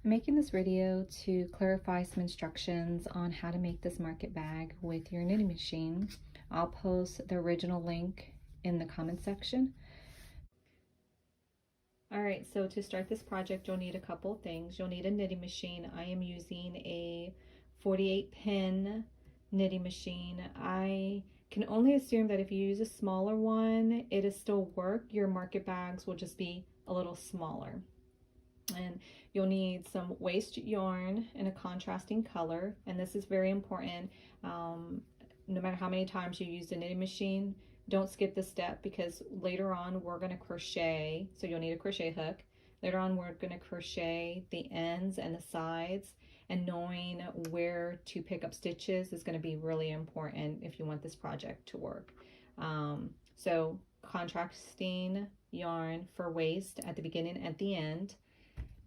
I'm making this video to clarify some instructions on how to make this market bag with your knitting machine. I'll post the original link in the comment section. Alright, so to start this project you'll need a couple of things. You'll need a knitting machine. I am using a 48 pin knitting machine. I can only assume that if you use a smaller one, it'll still work. Your market bags will just be a little smaller. And you'll need some waste yarn in a contrasting color, and this is very important. No matter how many times you use the knitting machine, don't skip this step, because later on we're going to crochet, so you'll need a crochet hook. Later on we're going to crochet the ends and the sides, and knowing where to pick up stitches is going to be really important if you want this project to work. So contrasting yarn for waist at the beginning and at the end.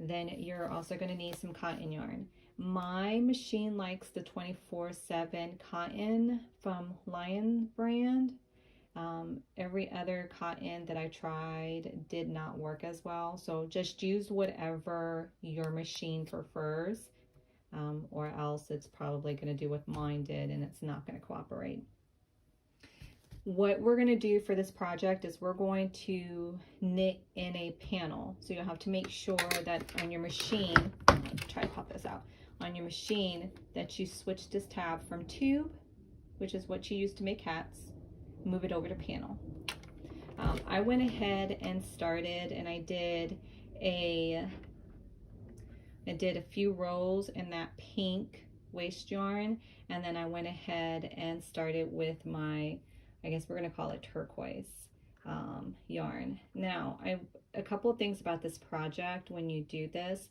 Then you're also going to need some cotton yarn. My machine likes the 24/7 cotton from Lion brand. Every other cotton that I tried did not work as well, so just use whatever your machine prefers, or else it's probably going to do what mine did and it's not going to cooperate. What we're going to do for this project is we're going to knit in a panel. So you'll have to make sure that on your machine, try to pop this out, on your machine that you switch this tab from tube, which is what you use to make hats, move it over to panel. I went ahead and started, and I did a few rows in that pink waste yarn, and then I went ahead and started with my, I guess we're going to call it turquoise yarn. Now, a couple of things about this project when you do this.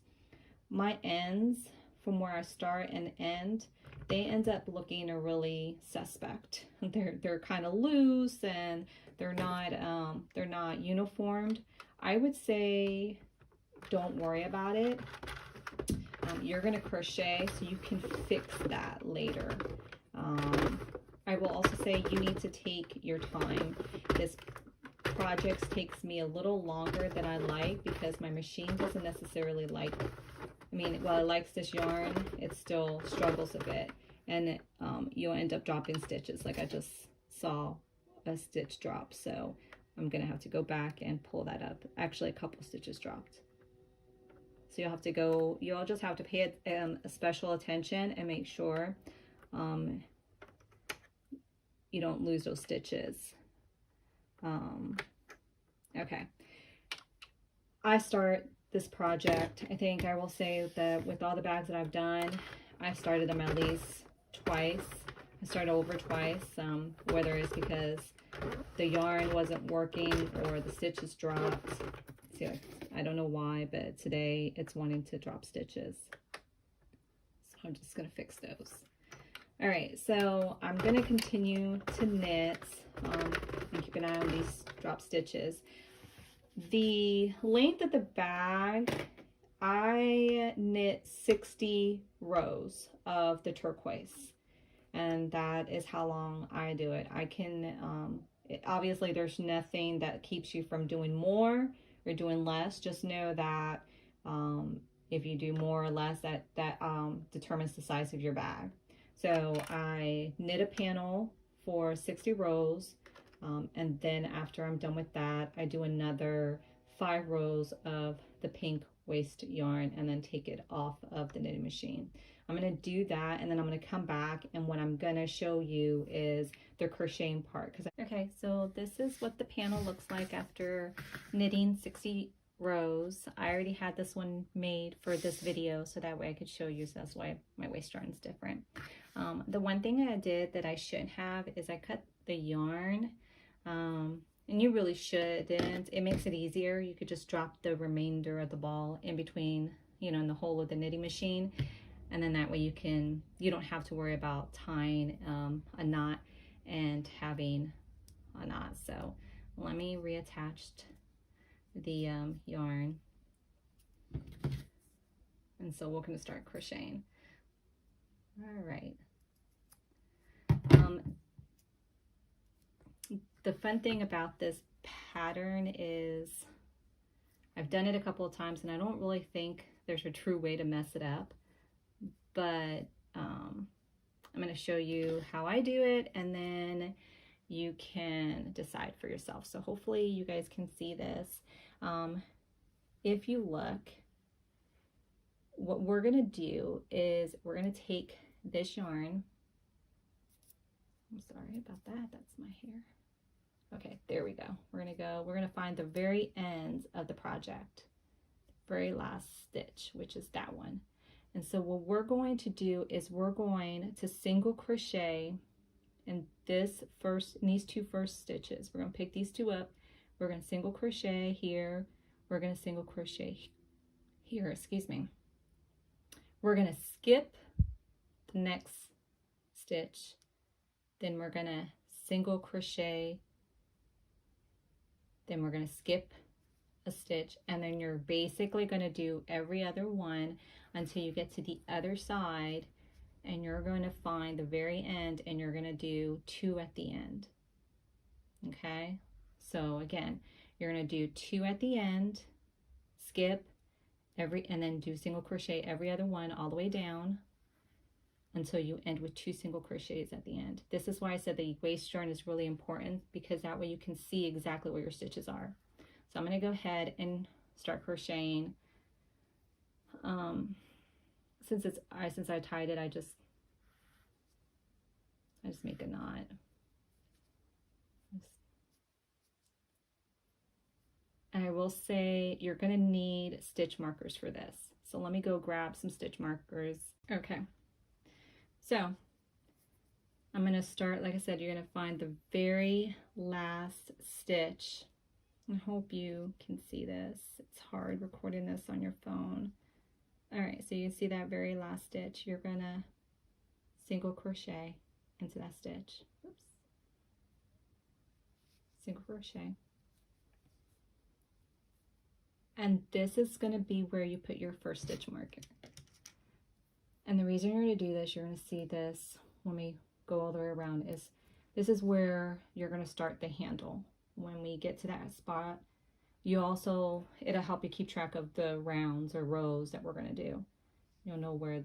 My ends, from where I start and end, they end up looking really suspect. They're kind of loose and they're not uniformed. I would say don't worry about it. You're going to crochet, so you can fix that later. I will also say you need to take your time. This project takes me a little longer than I like because my machine doesn't necessarily like, while it likes this yarn, it still struggles a bit, and you'll end up dropping stitches. Like I just saw a stitch drop, so I'm gonna have to go back and pull that up. Actually, a couple stitches dropped. So you'll just have to pay a special attention and make sure you don't lose those stitches. Okay, I start this project, I think I will say that with all the bags that I've done, I started them at least twice. I started over twice, whether it's because the yarn wasn't working or the stitches dropped. See, I don't know why, but today it's wanting to drop stitches, so I'm just gonna fix those. All right, so I'm gonna continue to knit and keep an eye on these drop stitches. The length of the bag, I knit 60 rows of the turquoise, and that is how long I do it. I can, obviously there's nothing that keeps you from doing more or doing less. Just know that if you do more or less, that determines the size of your bag. So I knit a panel for 60 rows, and then after I'm done with that, I do another 5 rows of the pink waste yarn and then take it off of the knitting machine. I'm going to do that, and then I'm going to come back, and what I'm going to show you is the crocheting part. Okay, so this is what the panel looks like after knitting 60 rows. I already had this one made for this video, so that way I could show you, so that's why my waist yarn is different. The one thing I did that I shouldn't have is I cut the yarn, and you really shouldn't. It makes it easier. You could just drop the remainder of the ball in between, in the hole of the knitting machine, and then that way you don't have to worry about tying a knot and having a knot. So let me reattach the yarn, and so we're going to start crocheting. All right. The fun thing about this pattern is I've done it a couple of times, and I don't really think there's a true way to mess it up, but I'm going to show you how I do it, and then you can decide for yourself. So hopefully you guys can see this. If you look, what we're going to do is we're going to take this yarn. I'm sorry about that. That's my hair. Okay, there we go. We're going to find the very ends of the project, very last stitch, which is that one. And so what we're going to do is we're going to single crochet in these two first stitches. We're going to pick these two up. We're going to single crochet here. We're going to single crochet here, excuse me. We're going to skip the next stitch. Then we're going to single crochet. Then we're going to skip a stitch, and then you're basically going to do every other one until you get to the other side, and you're going to find the very end, and you're going to do 2 at the end. Okay, so again, you're going to do 2 at the end, skip and then do single crochet every other one all the way down until you end with 2 single crochets at the end. This is why I said the waist yarn is really important, because that way you can see exactly where your stitches are. So I'm going to go ahead and start crocheting. Since I tied it, I just make a knot. And I will say you're going to need stitch markers for this. So let me go grab some stitch markers. Okay. So I'm going to start, like I said, you're going to find the very last stitch. I hope you can see this. It's hard recording this on your phone. All right, so you see that very last stitch. You're going to single crochet into that stitch. Oops. Single crochet. And this is going to be where you put your first stitch marker. And the reason you're going to do this, you're going to see this when we go all the way around, is this is where you're going to start the handle. When we get to that spot, it'll help you keep track of the rounds or rows that we're going to do. You'll know where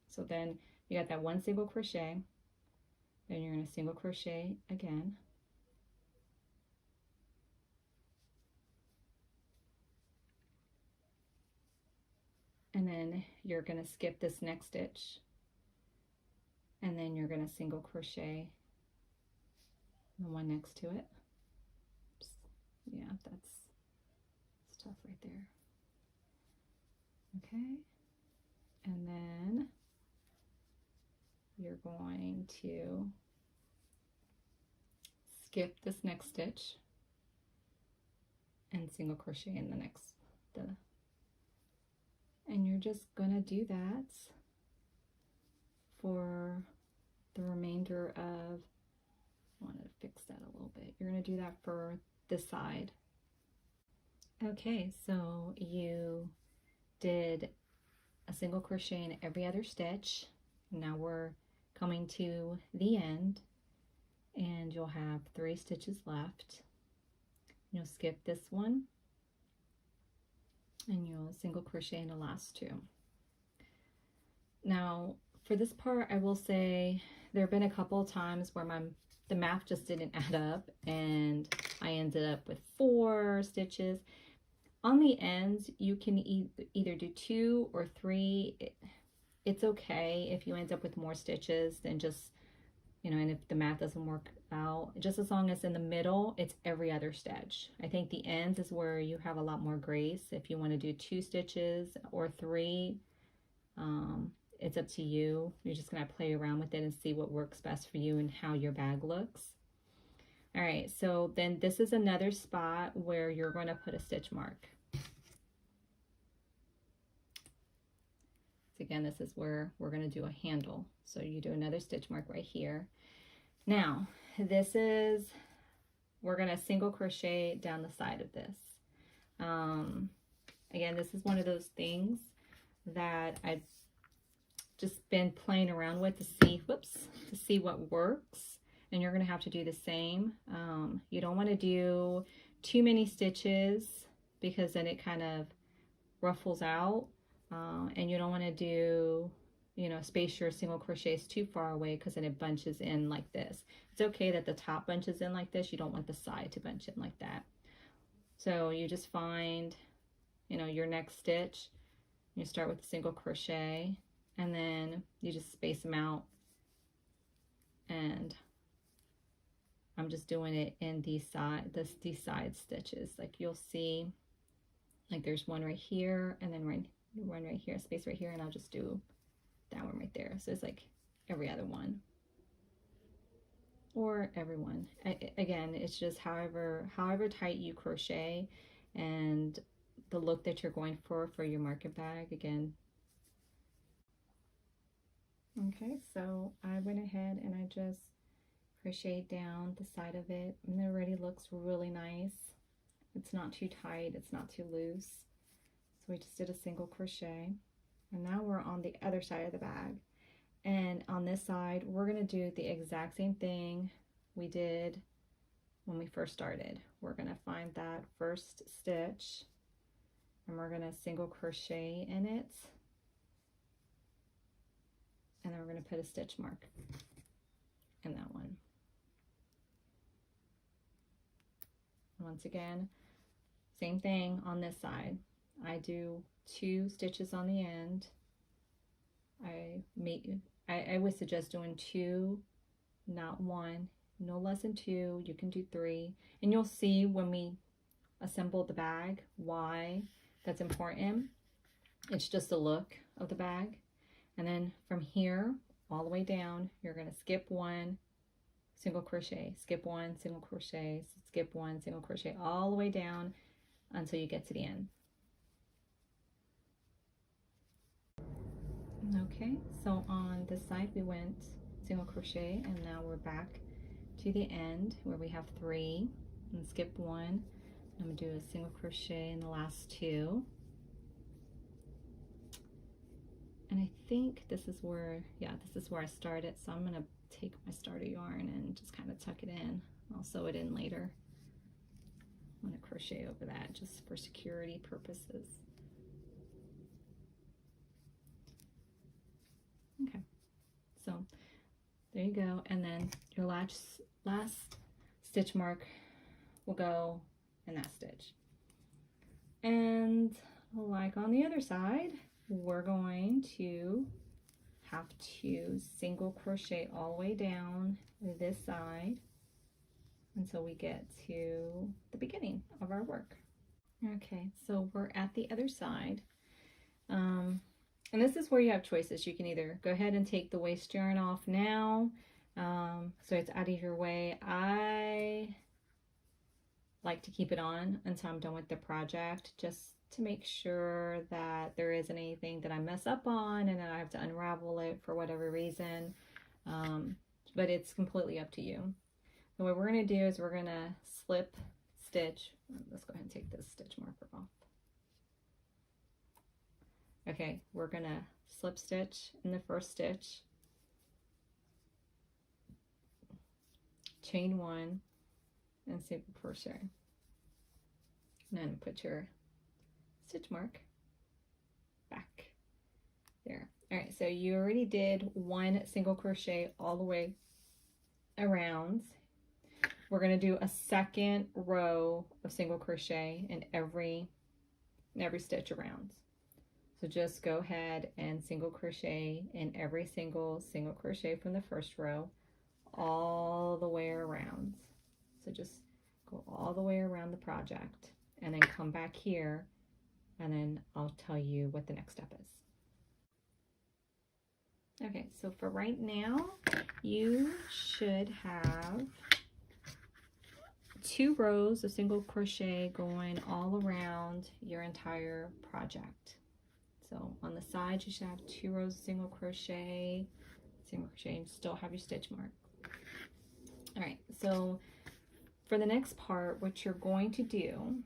so then you got that 1 single crochet, then you're going to single crochet again. And then you're going to skip this next stitch, and then you're going to single crochet the one next to it. Oops. Yeah, that's tough right there. Okay, and then you're going to skip this next stitch and single crochet in and you're just gonna do that for the remainder of, I wanted to fix that a little bit. You're gonna do that for this side. Okay, so you did a single crochet in every other stitch. Now we're coming to the end, and you'll have 3 stitches left. You'll skip this one, and you'll single crochet in the last 2. Now for this part, I will say there have been a couple of times where the math just didn't add up, and I ended up with 4 stitches. On the ends, you can either do 2 or 3. It's okay if you end up with more stitches than just, and if the math doesn't work out, just as long as in the middle, it's every other stitch. I think the ends is where you have a lot more grace. If you want to do 2 stitches or 3, it's up to you. You're just going to play around with it and see what works best for you and how your bag looks. All right, so then this is another spot where you're going to put a stitch mark. So again, this is where we're going to do a handle. So you do another stitch mark right here. Now, we're going to single crochet down the side of this. Again, this is one of those things that I've just been playing around with to see what works. And you're going to have to do the same. You don't want to do too many stitches, because then it kind of ruffles out, and you don't want to do, you know, space your single crochets too far away because then it bunches in like this. It's okay that the top bunches in like this. You don't want the side to bunch in like that. So you just find, you know, your next stitch. You start with a single crochet, and then you just space them out. And I'm just doing it in these side stitches. Like you'll see, like there's one right here, and then one right here, space right here, and I'll just do that one right there. So it's like every other one, or every one. Again, it's just however tight you crochet, and the look that you're going for your market bag. Again, okay, so I went ahead and I just crocheted down the side of it, and it already looks really nice. It's not too tight, it's not too loose. So we just did a single crochet, and now we're on the other side of the bag. And on this side, we're gonna do the exact same thing we did when we first started. We're gonna find that first stitch, and we're gonna single crochet in it, and then we're gonna put a stitch mark in that one. Once again, same thing on this side. I do 2 stitches on the end. I would suggest doing 2, not 1, no less than 2. You can do 3, and you'll see when we assemble the bag why that's important. It's just the look of the bag. And then from here all the way down, you're going to skip 1, single crochet, skip 1, single crochet, skip 1, single crochet, all the way down until you get to the end. Okay, so on this side we went single crochet, and now we're back to the end where we have 3 and skip 1. I'm gonna do a single crochet in the last 2. And I think this is where, yeah, this is where I started. So I'm gonna take my starter yarn and just kind of tuck it in. I'll sew it in later. I'm gonna crochet over that just for security purposes. Okay, so there you go. And then your last stitch mark will go in that stitch. And like on the other side, we're going to have to single crochet all the way down this side until we get to the beginning of our work. Okay, so we're at the other side. And this is where you have choices. You can either go ahead and take the waste yarn off now, so it's out of your way. I like to keep it on until I'm done with the project, just to make sure that there isn't anything that I mess up on and then I have to unravel it for whatever reason. But it's completely up to you. So what we're going to do is we're going to slip stitch. Let's go ahead and take this stitch marker off. Okay, we're going to slip stitch in the first stitch, chain 1, and single crochet. And then put your stitch mark back there. All right, so you already did 1 single crochet all the way around. We're going to do a second row of single crochet in every stitch around. So just go ahead and single crochet in every single crochet from the first row all the way around. So just go all the way around the project and then come back here, and then I'll tell you what the next step is. Okay, so for right now, you should have 2 rows of single crochet going all around your entire project. So on the side, you should have 2 rows of single crochet, and still have your stitch mark. All right, so for the next part, what you're going to do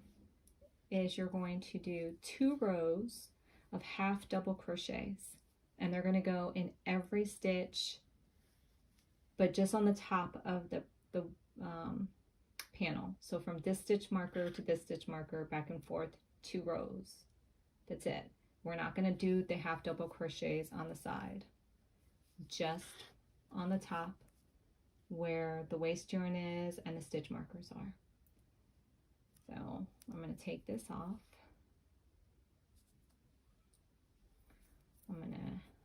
is you're going to do 2 rows of half double crochets, and they're going to go in every stitch, but just on the top of the panel. So from this stitch marker to this stitch marker, back and forth, 2 rows. That's it. We're not going to do the half double crochets on the side, just on the top where the waist join is and the stitch markers are. So I'm going to take this off.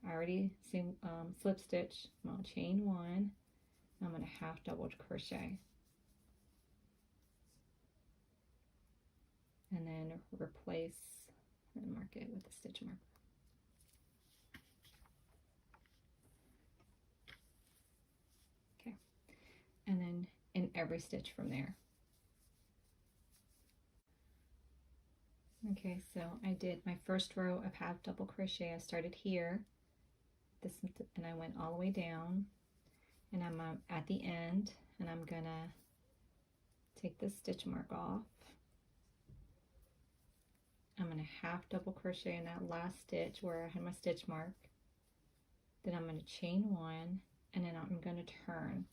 I already slip stitch. I'm going to chain one. I'm going to half double crochet. And then replace and mark it with a stitch marker. Okay. And then in every stitch from there. Okay, so I did my first row of half double crochet. I started here, and I went all the way down, and I'm at the end, and I'm gonna take this stitch mark off. I'm gonna half double crochet in that last stitch where I had my stitch mark. Then I'm gonna chain one, and then I'm gonna turn.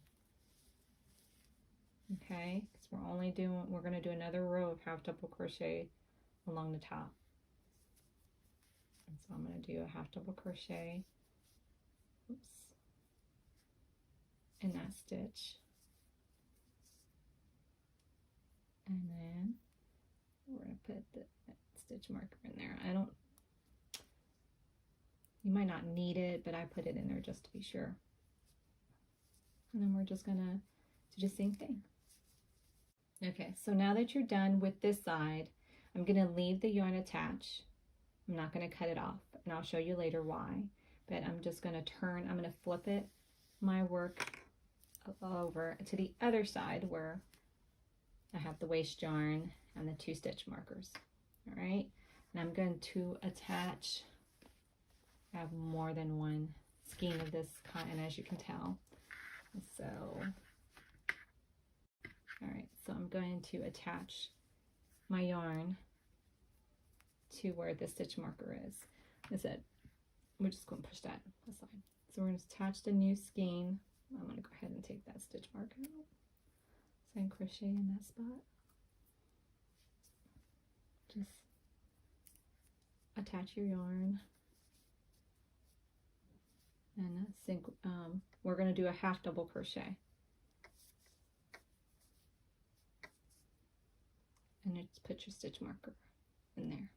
Okay, because we're gonna do another row of half double crochet along the top. And so I'm going to do a half double crochet, oops, in that stitch. And then we're going to put the stitch marker in there. You might not need it, but I put it in there just to be sure. And then we're just going to do the same thing. Okay, so now that you're done with this side, I'm going to leave the yarn attached. I'm not going to cut it off, and I'll show you later why. But I'm just going to turn, I'm going to flip it, my work over to the other side where I have the waist yarn and the 2 stitch markers. All right, and I'm going to attach, I have more than one skein of this cotton, as you can tell. So, all right, so I'm going to attach my yarn to where the stitch marker is. That's it. We're just going to push that aside. So we're going to attach the new skein. I'm going to go ahead and take that stitch marker out. So I can crochet in that spot. Just attach your yarn. And we're going to do a half double crochet. And just put your stitch marker in there.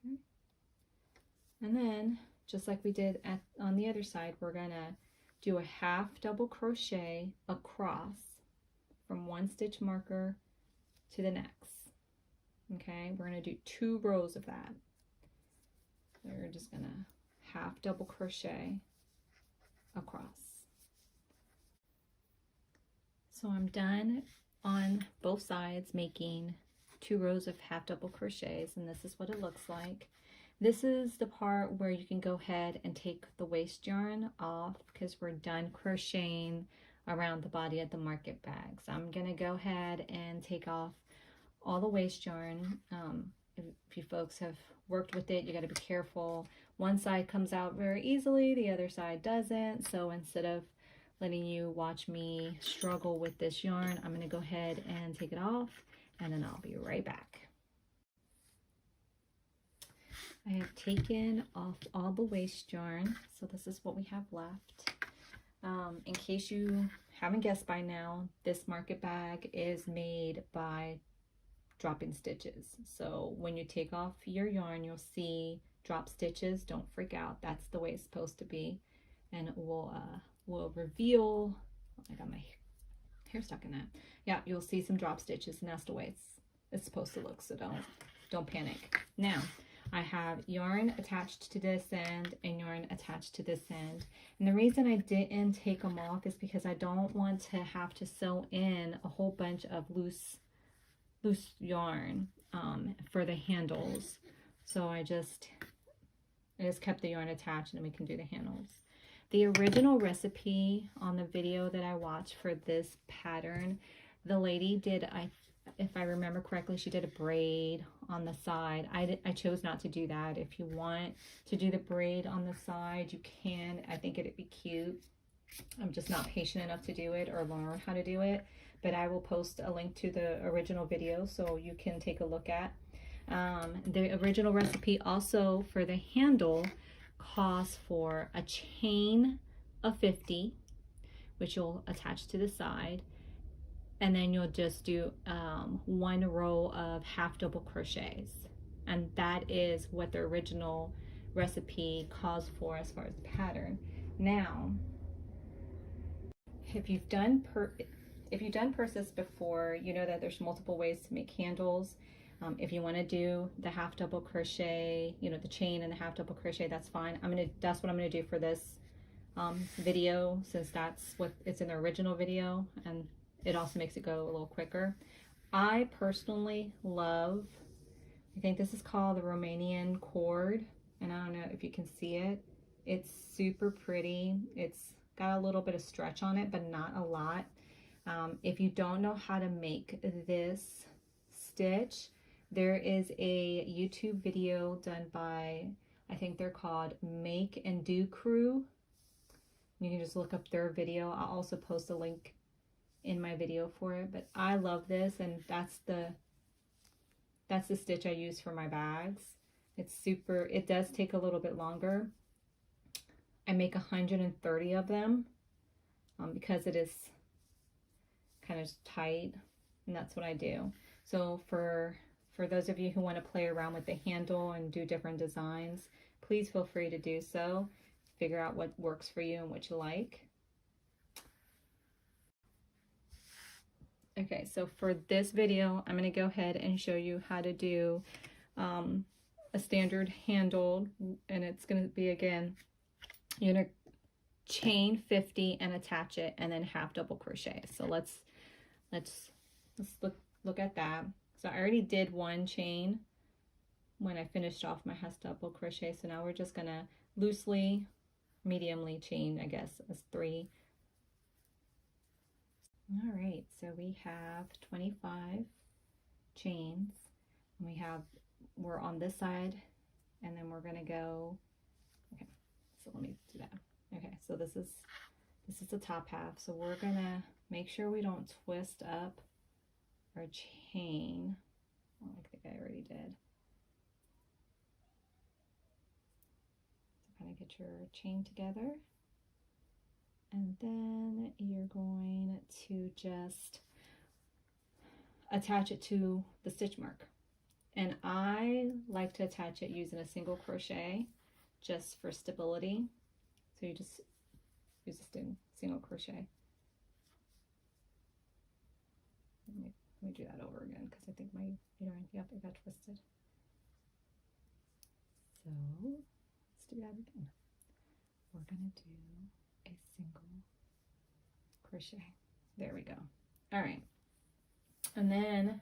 Okay. And then, just like we did on the other side, we're gonna do a half double crochet across from one stitch marker to the next. Okay, we're gonna do 2 rows of that. We're just gonna half double crochet across. So I'm done on both sides making 2 rows of half double crochets, and this is what it looks like. This is the part where you can go ahead and take the waist yarn off because we're done crocheting around the body of the market bag. So I'm gonna go ahead and take off all the waist yarn. If you folks have worked with it, you got to be careful. One side comes out very easily, the other side doesn't. So instead of letting you watch me struggle with this yarn, I'm going to go ahead and take it off, and then I'll be right back. I have taken off all the waist yarn, so this is what we have left. In case you haven't guessed by now, this market bag is made by dropping stitches. So when you take off your yarn, you'll see drop stitches. Don't freak out, that's the way it's supposed to be, and it will reveal. I got my hair stuck in that. Yeah, you'll see some drop stitches, and that's the way it's supposed to look, so don't panic. Now I have yarn attached to this end and yarn attached to this end, and the reason I didn't take them off is because I don't want to have to sew in a whole bunch of loose yarn for the handles. So I just kept the yarn attached, and then we can do the handles. The original recipe on the video that I watched for this pattern, the lady did, if I remember correctly, she did a braid on the side. I chose not to do that. If you want to do the braid on the side, you can. I think it'd be cute. I'm just not patient enough to do it or learn how to do it, but I will post a link to the original video so you can take a look at. The original recipe also for the handle calls for a chain of 50, which you'll attach to the side, and then you'll just do 1 row of half double crochets, and that is what the original recipe calls for as far as the pattern. Now, if you've done purses before, you know that there's multiple ways to make handles. If you want to do the half double crochet, you know, the chain and the half double crochet, that's fine. That's what I'm gonna do for this video, since that's what it's in the original video, and it also makes it go a little quicker. I personally love, I think this is called the Romanian cord, and I don't know if you can see it. It's super pretty. It's got a little bit of stretch on it, but not a lot. If you don't know how to make this stitch, there is a YouTube video done by, I think they're called Make and Do Crew. You can just look up their video. I'll also post a link in my video for it, but I love this, and that's the stitch I use for my bags. It's super, it does take a little bit longer. I make 130 of them because it is kind of tight, and that's what I do. So for those of you who want to play around with the handle and do different designs, please feel free to do so. Figure out what works for you and what you like. Okay, so for this video, I'm going to go ahead and show you how to do a standard handle, and it's going to be, again, you're going to chain 50 and attach it, and then half double crochet. So let's look at that. So I already did 1 chain when I finished off my half double crochet. So now we're just going to loosely, mediumly chain, I guess, as 3. All right, so we have 25 chains, and we're on this side, and then we're going to go, okay, so let me do that. Okay, so this is the top half. So we're going to make sure we don't twist up our chain. Oh, I think I already did. So kind of get your chain together, and then you're going to just attach it to the stitch mark. And I like to attach it using a single crochet just for stability. So you just use a single crochet. Let me do that over again, because I think my yarn, yep, it got twisted. So let's do that again. We're gonna do a single crochet. There we go. All right. And then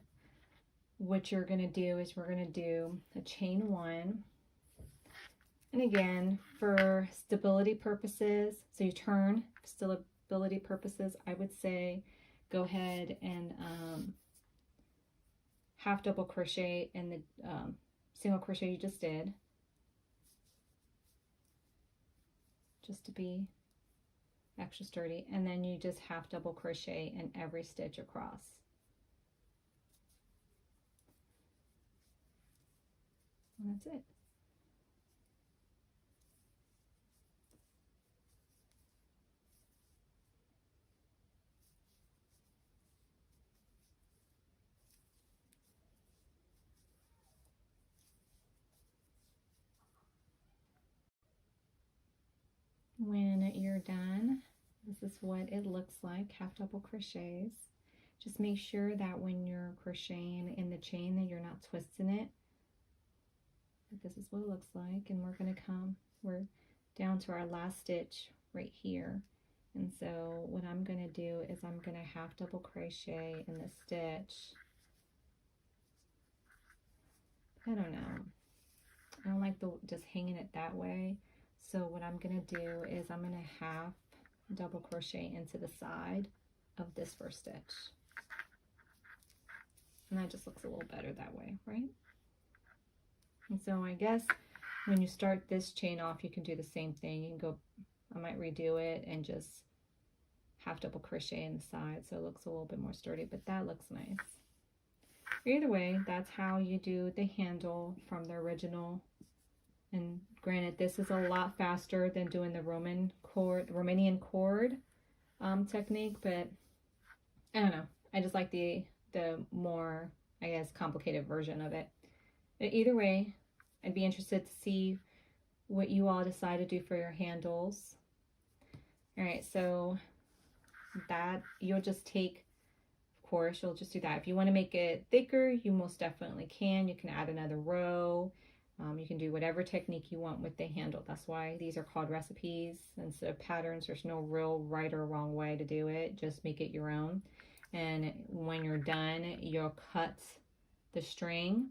what you're gonna do is we're gonna do a chain 1. And again, for stability purposes, so you turn, for stability purposes, I would say go ahead and half double crochet in the single crochet you just did, just to be extra sturdy, and then you just half double crochet in every stitch across. And that's it. When you're done, this is what it looks like, half double crochets. Just make sure that when you're crocheting in the chain that you're not twisting it. But this is what it looks like, and we're down to our last stitch right here. And so what I'm going to do is I'm going to half double crochet in the stitch. I don't know. I don't like just hanging it that way. So what I'm going to do is I'm going to half double crochet into the side of this first stitch. And that just looks a little better that way, right? And so I guess when you start this chain off, you can do the same thing. You can go, I might redo it and just half double crochet in the side so it looks a little bit more sturdy, but that looks nice. Either way, that's how you do the handle from the original. And granted, this is a lot faster than doing the Romanian cord technique, but I don't know. I just like the more, I guess, complicated version of it. But either way, I'd be interested to see what you all decide to do for your handles. All right, so that you'll just take, of course, you'll just do that. If you want to make it thicker, you most definitely can. You can add another row. You can do whatever technique you want with the handle. That's why these are called recipes instead of patterns. There's no real right or wrong way to do it. Just make it your own. And when you're done, you'll cut the string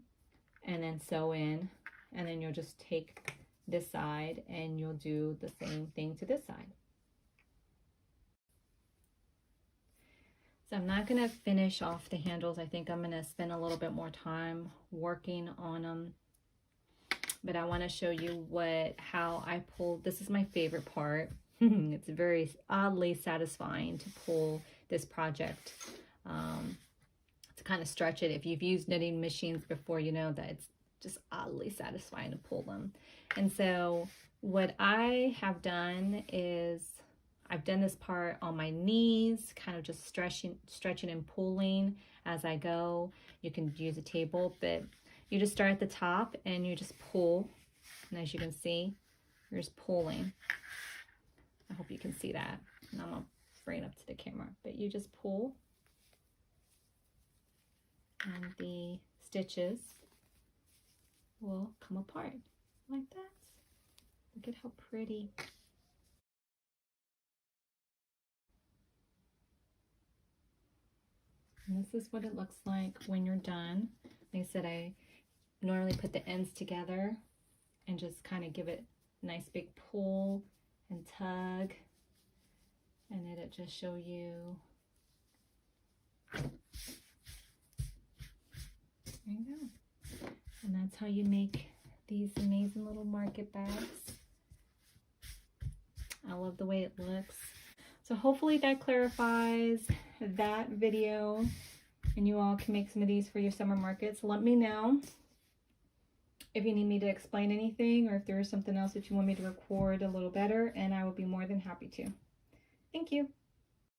and then sew in. And then you'll just take this side and you'll do the same thing to this side. So I'm not going to finish off the handles. I think I'm going to spend a little bit more time working on them. But I want to show you how I pulled. This is my favorite part. It's very oddly satisfying to pull this project. To kind of stretch it. If you've used knitting machines before, you know that it's just oddly satisfying to pull them. And so what I have done is I've done this part on my knees, kind of just stretching and pulling as I go. You can use a table, but you just start at the top and you just pull. And as you can see, you're just pulling. I hope you can see that. And I'm going to bring it up to the camera. But you just pull. And the stitches will come apart like that. Look at how pretty. And this is what it looks like when you're done. Like I said, I normally put the ends together and just kind of give it a nice big pull and tug, and it'll just show you. There you go. And that's how you make these amazing little market bags. I love the way it looks. So hopefully that clarifies that video and you all can make some of these for your summer markets. Let me know if you need me to explain anything or if there is something else that you want me to record a little better, and I will be more than happy to. Thank you.